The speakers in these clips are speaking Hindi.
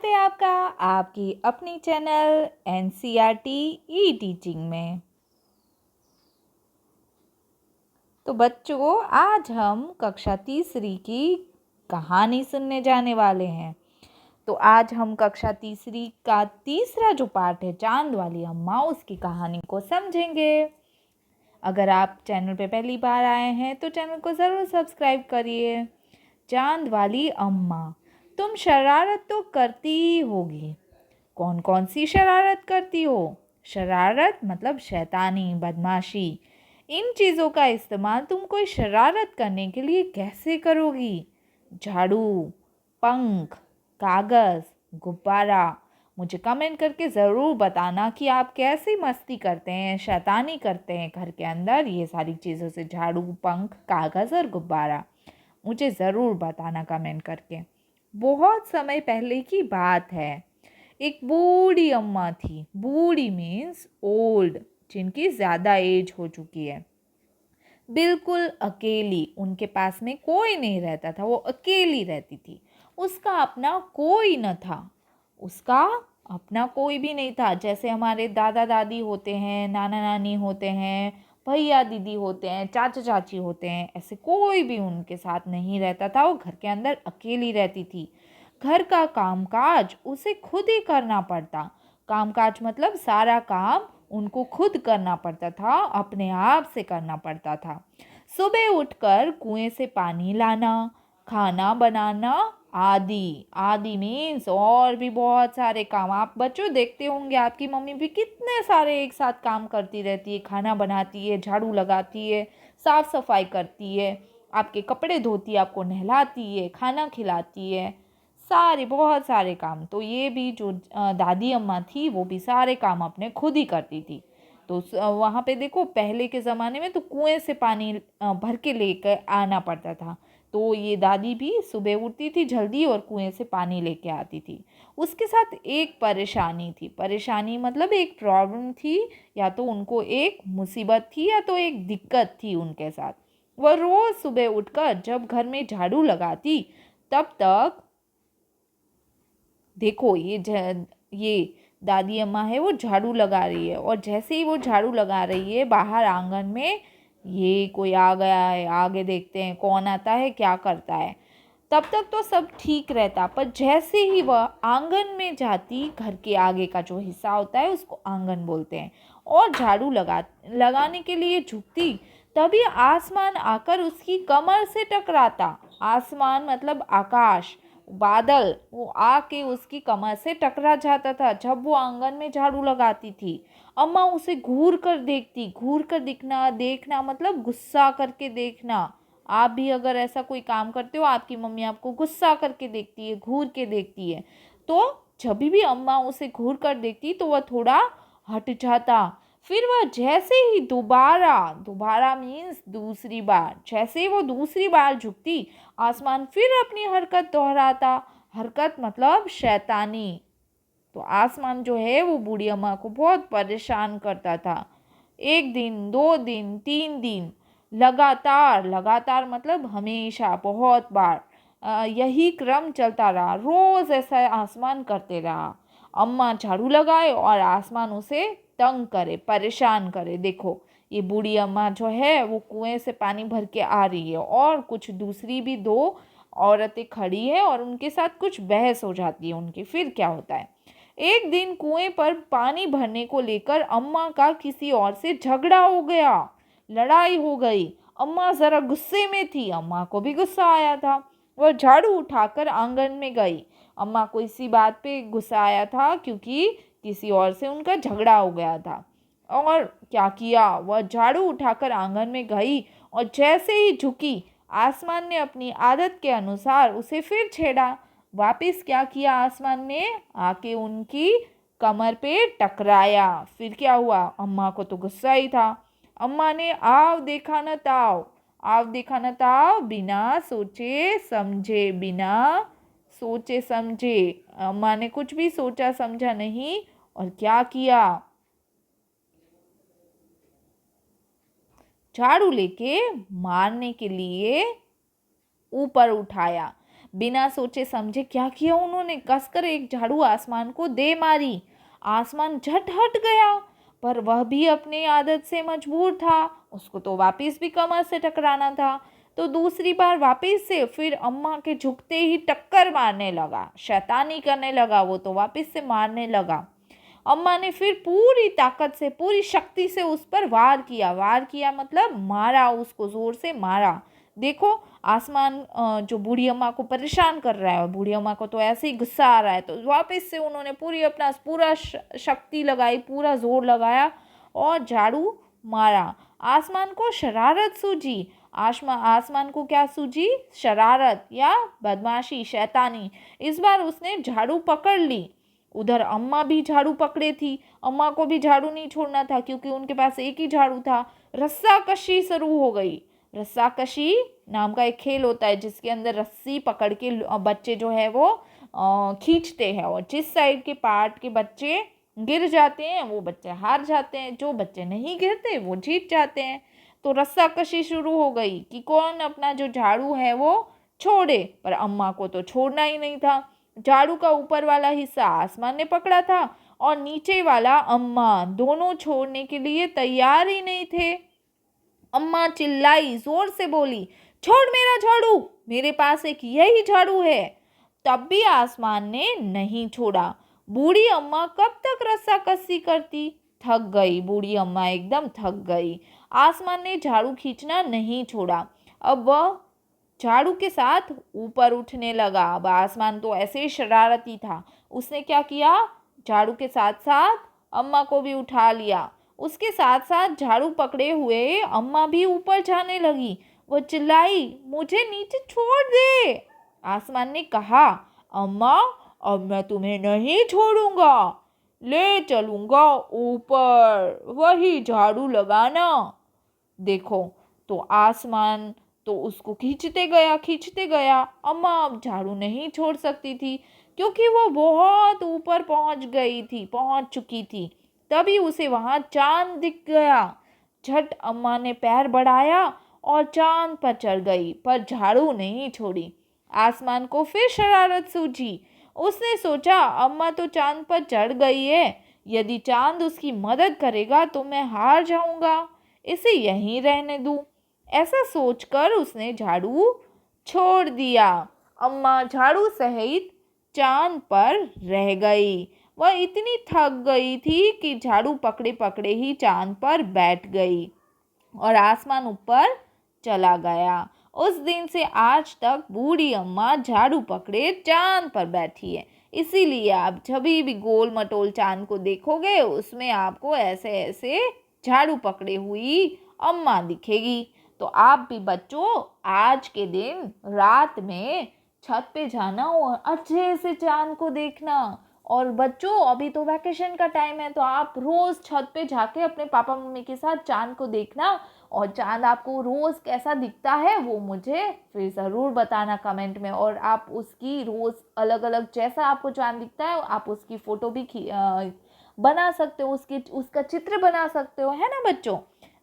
स्वागत है आपका आपकी अपनी चैनल एनसीईआरटी ई टीचिंग में। तो बच्चों, आज हम कक्षा तीसरी की कहानी सुनने जाने वाले हैं। तो आज हम कक्षा तीसरी का तीसरा जो पार्ट है, चांद वाली अम्मा, उसकी कहानी को समझेंगे। अगर आप चैनल पे पहली बार आए हैं तो चैनल को ज़रूर सब्सक्राइब करिए। चांद वाली अम्मा। तुम शरारत तो करती ही होगी। कौन कौन सी शरारत करती हो? शरारत मतलब शैतानी, बदमाशी। इन चीज़ों का इस्तेमाल तुम कोई शरारत करने के लिए कैसे करोगी? झाड़ू, पंख, कागज़, गुब्बारा। मुझे कमेंट करके ज़रूर बताना कि आप कैसी मस्ती करते हैं, शैतानी करते हैं घर के अंदर ये सारी चीज़ों से, झाड़ू, पंख, कागज़ और गुब्बारा। मुझे ज़रूर बताना कमेंट करके। बहुत समय पहले की बात है। एक बूढ़ी अम्मा थी। बूढ़ी मीन्स ओल्ड, जिनकी ज़्यादा एज हो चुकी है। बिल्कुल अकेली, उनके पास में कोई नहीं रहता था, वो अकेली रहती थी। उसका अपना कोई न था। उसका अपना कोई भी नहीं था। जैसे हमारे दादा दादी होते हैं, नाना नानी होते हैं, भैया दीदी होते हैं, चाचा चाची होते हैं, ऐसे कोई भी उनके साथ नहीं रहता था। वो घर के अंदर अकेली रहती थी। घर का कामकाज उसे खुद ही करना पड़ता। कामकाज मतलब सारा काम उनको खुद करना पड़ता था, अपने आप से करना पड़ता था। सुबह उठकर कुएं से पानी लाना, खाना बनाना, आदि आदि मीन्स और भी बहुत सारे काम। आप बच्चों देखते होंगे आपकी मम्मी भी कितने सारे एक साथ काम करती रहती है। खाना बनाती है, झाड़ू लगाती है, साफ सफाई करती है, आपके कपड़े धोती है, आपको नहलाती है, खाना खिलाती है, सारे बहुत सारे काम। तो ये भी जो दादी अम्मा थी वो भी सारे काम अपने खुद ही करती थी। तो वहाँ पे देखो, पहले के ज़माने में तो कुएं से पानी भर के लेकर आना पड़ता था। तो ये दादी भी सुबह उठती थी जल्दी और कुएं से पानी लेके आती थी। उसके साथ एक परेशानी थी। परेशानी मतलब एक प्रॉब्लम थी, या तो उनको एक मुसीबत थी या तो एक दिक्कत थी उनके साथ। वह रोज़ सुबह उठकर जब घर में झाड़ू लगाती, तब तक देखो ये दादी अम्मा है, वो झाड़ू लगा रही है, और जैसे ही वो झाड़ू लगा रही है बाहर आंगन में, ये कोई आ गया है, आगे देखते हैं कौन आता है, क्या करता है। तब तक तो सब ठीक रहता, पर जैसे ही वह आंगन में जाती, घर के आगे का जो हिस्सा होता है उसको आंगन बोलते हैं, और झाड़ू लगाने के लिए झुकती, तभी आसमान आकर उसकी कमर से टकराता। आसमान मतलब आकाश, बादल, वो आके उसकी कमर से टकरा जाता था जब वो आंगन में झाड़ू लगाती थी। अम्मा उसे घूर कर देखती। घूर कर दिखना, देखना मतलब गुस्सा करके देखना। आप भी अगर ऐसा कोई काम करते हो, आपकी मम्मी आपको गुस्सा करके देखती है, घूर के देखती है, तो जब भी अम्मा उसे घूर कर देखती तो वह थोड़ा हट जाता। फिर वह जैसे ही दोबारा, दोबारा मीन्स दूसरी बार, जैसे ही वो दूसरी बार झुकती, आसमान फिर अपनी हरकत दोहराता। हरकत मतलब शैतानी। तो आसमान जो है वो बूढ़ी अम्मा को बहुत परेशान करता था। एक दिन, 2 दिन, 3 दिन, लगातार, लगातार मतलब हमेशा, बहुत बार यही क्रम चलता रहा। रोज़ ऐसा आसमान करते रहा। अम्मा झाड़ू लगाए और आसमान उसे तंग करे, परेशान करे। देखो, ये बूढ़ी अम्मा जो है वो कुएं से पानी भर के आ रही है, और कुछ दूसरी भी 2 औरतें खड़ी है, और उनके साथ कुछ बहस हो जाती है उनकी। फिर क्या होता है, एक दिन कुएं पर पानी भरने को लेकर अम्मा का किसी और से झगड़ा हो गया, लड़ाई हो गई। अम्मा ज़रा गुस्से में थी, अम्मा को भी गुस्सा आया था। वह झाड़ू उठाकर आंगन में गई। अम्मा को इसी बात पे गुस्सा आया था क्योंकि किसी और से उनका झगड़ा हो गया था। और क्या किया, वह झाड़ू उठाकर आंगन में गई, और जैसे ही झुकी, आसमान ने अपनी आदत के अनुसार उसे फिर छेड़ा। वापस क्या किया, आसमान ने आके उनकी कमर पे टकराया। फिर क्या हुआ, अम्मा को तो गुस्सा ही था। अम्मा ने आव देखा न ताव, आव देखा न ताव, बिना सोचे समझे, बिना सोचे समझे, अम्मा ने कुछ भी सोचा समझा नहीं, और क्या किया, झाड़ू लेके मारने के लिए ऊपर उठाया। बिना सोचे समझे क्या किया उन्होंने, कसकर एक झाड़ू आसमान को दे मारी। आसमान झट हट गया, पर वह भी अपनी आदत से मजबूर था, उसको तो वापस भी कमर से टकराना था। तो दूसरी बार वापस से फिर अम्मा के झुकते ही टक्कर मारने लगा, शैतानी करने लगा, वो तो वापस से मारने लगा। अम्मा ने फिर पूरी ताकत से, पूरी शक्ति से उस पर वार किया। वार किया मतलब मारा, उसको जोर से मारा। देखो आसमान जो बूढ़ी अम्मा को परेशान कर रहा है, बूढ़ी अम्मा को तो ऐसे ही गुस्सा आ रहा है, तो वापस से उन्होंने पूरा शक्ति लगाई, पूरा जोर लगाया और झाड़ू मारा। आसमान को शरारत सूझी। आसमान को क्या सूझी? शरारत या बदमाशी, शैतानी। इस बार उसने झाड़ू पकड़ ली। उधर अम्मा भी झाड़ू पकड़े थी। अम्मा को भी झाड़ू नहीं छोड़ना था, क्योंकि उनके पास एक ही झाड़ू था। रस्साकशी शुरू हो गई। रस्साकशी नाम का एक खेल होता है, जिसके अंदर रस्सी पकड़ के बच्चे जो है वो खींचते हैं, और जिस साइड के पार्ट के बच्चे गिर जाते हैं वो बच्चे हार जाते हैं, जो बच्चे नहीं गिरते वो जीत जाते हैं। तो रस्साकशी शुरू हो गई कि कौन अपना जो झाड़ू है वो छोड़े, पर अम्मा को तो छोड़ना ही नहीं था। झाड़ू का ऊपर वाला हिस्सा आसमान ने पकड़ा था और नीचे वाला अम्मा, दोनों छोड़ने के लिए तैयार ही नहीं थे। अम्मा चिल्लाई, जोर से बोली, छोड़ मेरा झाड़ू, मेरे पास एक यही झाड़ू है। तब भी आसमान ने नहीं छोड़ा। बूढ़ी अम्मा कब तक रस्साकसी करती? थक गई बूढ़ी अम्मा, एकदम थक गई। आसमान ने झाड़ू खींचना नहीं छोड़ा। अब वह झाड़ू के साथ ऊपर उठने लगा। अब आसमान तो ऐसे ही शरारती था, उसने क्या किया, झाड़ू के साथ साथ अम्मा को भी उठा लिया। उसके साथ साथ झाड़ू पकड़े हुए अम्मा भी ऊपर जाने लगी। वो चिल्लाई, मुझे नीचे छोड़ दे। आसमान ने कहा, अम्मा अब मैं तुम्हें नहीं छोड़ूंगा, ले चलूंगा ऊपर, वही झाड़ू लगाना। देखो, तो आसमान तो उसको खींचते गया। अम्मा अब झाड़ू नहीं छोड़ सकती थी, क्योंकि वो बहुत ऊपर पहुंच चुकी थी। तभी उसे वहां चांद दिख गया। झट अम्मा ने पैर बढ़ाया और चांद पर चढ़ गई, पर झाड़ू नहीं छोड़ी। आसमान को फिर शरारत सूझी। उसने सोचा, अम्मा तो चांद पर चढ़ गई है, यदि चांद उसकी मदद करेगा तो मैं हार जाऊंगा, इसे यहीं रहने दूं। ऐसा सोचकर उसने झाड़ू छोड़ दिया। अम्मा झाड़ू सहित चांद पर रह गई। वह इतनी थक गई थी कि झाड़ू पकड़े पकड़े ही चांद पर बैठ गई और आसमान ऊपर चला गया। उस दिन से आज तक बूढ़ी अम्मा झाड़ू पकड़े चांद पर बैठी है। इसीलिए आप जब भी गोल मटोल चांद को देखोगे, उसमें आपको ऐसे ऐसे झाड़ू पकड़े हुई अम्मा दिखेगी। तो आप भी बच्चों आज के दिन रात में छत पे जाना और अच्छे से चांद को देखना। और बच्चों अभी तो वैकेशन का टाइम है, तो आप रोज छत पे जाके अपने पापा मम्मी के साथ चांद को देखना, और चांद आपको रोज कैसा दिखता है वो मुझे फिर ज़रूर बताना कमेंट में। और आप उसकी रोज अलग अलग जैसा आपको चांद दिखता है आप उसकी फ़ोटो भी बना सकते हो, उसका चित्र बना सकते हो, है ना बच्चों।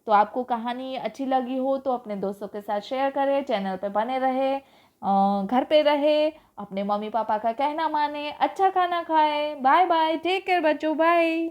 तो आपको कहानी अच्छी लगी हो तो अपने दोस्तों के साथ शेयर करें, चैनल पे बने रहे, घर पे रहे, अपने मम्मी पापा का कहना माने, अच्छा खाना खाए। बाय बाय, टेक केयर बच्चों, बाय।